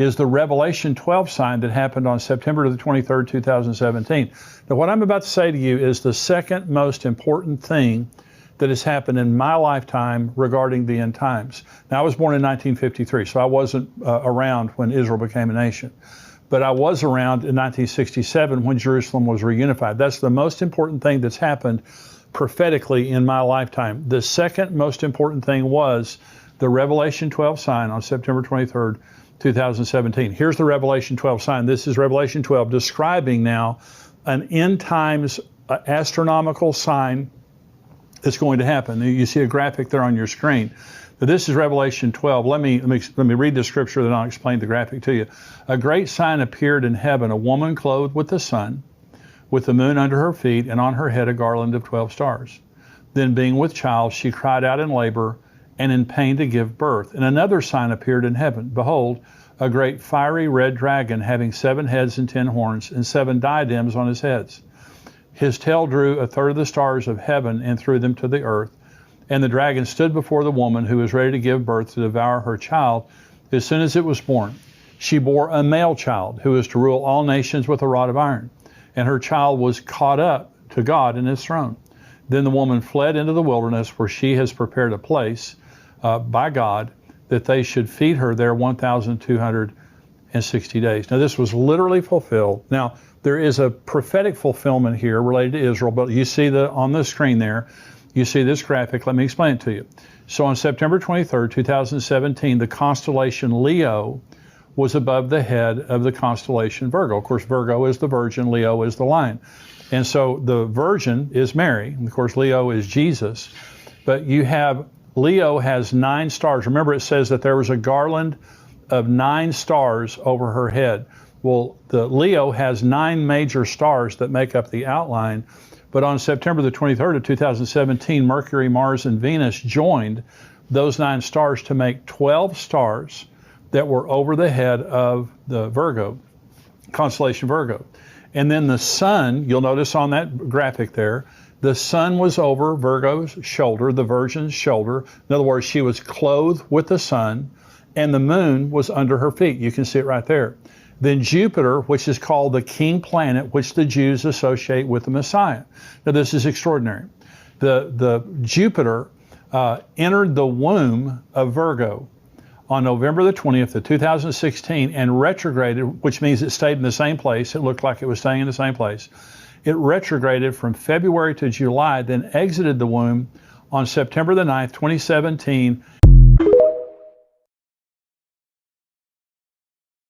is the Revelation 12 sign that happened on September the 23rd, 2017. Now, what I'm about to say to you is the second most important thing that has happened in my lifetime regarding the end times. Now, I was born in 1953, so I wasn't around when Israel became a nation. But I was around in 1967 when Jerusalem was reunified. That's the most important thing that's happened prophetically in my lifetime. The second most important thing was the Revelation 12 sign on September 23rd, 2017. Here's the Revelation 12 sign. This is Revelation 12 describing now an end times astronomical sign that's going to happen. You see a graphic there on your screen. Now, this is Revelation 12. Let me read the scripture, then I'll explain the graphic to you. A great sign appeared in heaven, a woman clothed with the sun, with the moon under her feet, and on her head a garland of 12 stars. Then being with child, she cried out in labor and in pain to give birth. And another sign appeared in heaven. Behold, a great fiery red dragon having 7 heads and 10 horns and 7 diadems on his heads. His tail drew a third of the stars of heaven and threw them to the earth. And the dragon stood before the woman who was ready to give birth to devour her child as soon as it was born. She bore a male child who is to rule all nations with a rod of iron. And her child was caught up to God in his throne. Then the woman fled into the wilderness where she has prepared a place by God that they should feed her there 1,260 days. Now, this was literally fulfilled. Now, there is a prophetic fulfillment here related to Israel, but you see on the screen there, you see this graphic. Let me explain it to you. So on September 23rd, 2017, the constellation Leo was above the head of the constellation Virgo. Of course, Virgo is the Virgin, Leo is the Lion. And so the Virgin is Mary, and of course, Leo is Jesus. But Leo has 9 stars. Remember, it says that there was a garland of 9 stars over her head. Well, the Leo has 9 major stars that make up the outline. But on September the 23rd of 2017, Mercury, Mars, and Venus joined those 9 stars to make 12 stars that were over the head of the Virgo, constellation Virgo. And then the sun, you'll notice on that graphic there, the sun was over Virgo's shoulder, the Virgin's shoulder. In other words, she was clothed with the sun, and the moon was under her feet. You can see it right there. Then Jupiter, which is called the king planet, which the Jews associate with the Messiah. Now, this is extraordinary. The Jupiter entered the womb of Virgo on November the 20th of 2016 and retrograded, which means it stayed in the same place. It looked like it was staying in the same place. It retrograded from February to July, then exited the womb on September the 9th, 2017,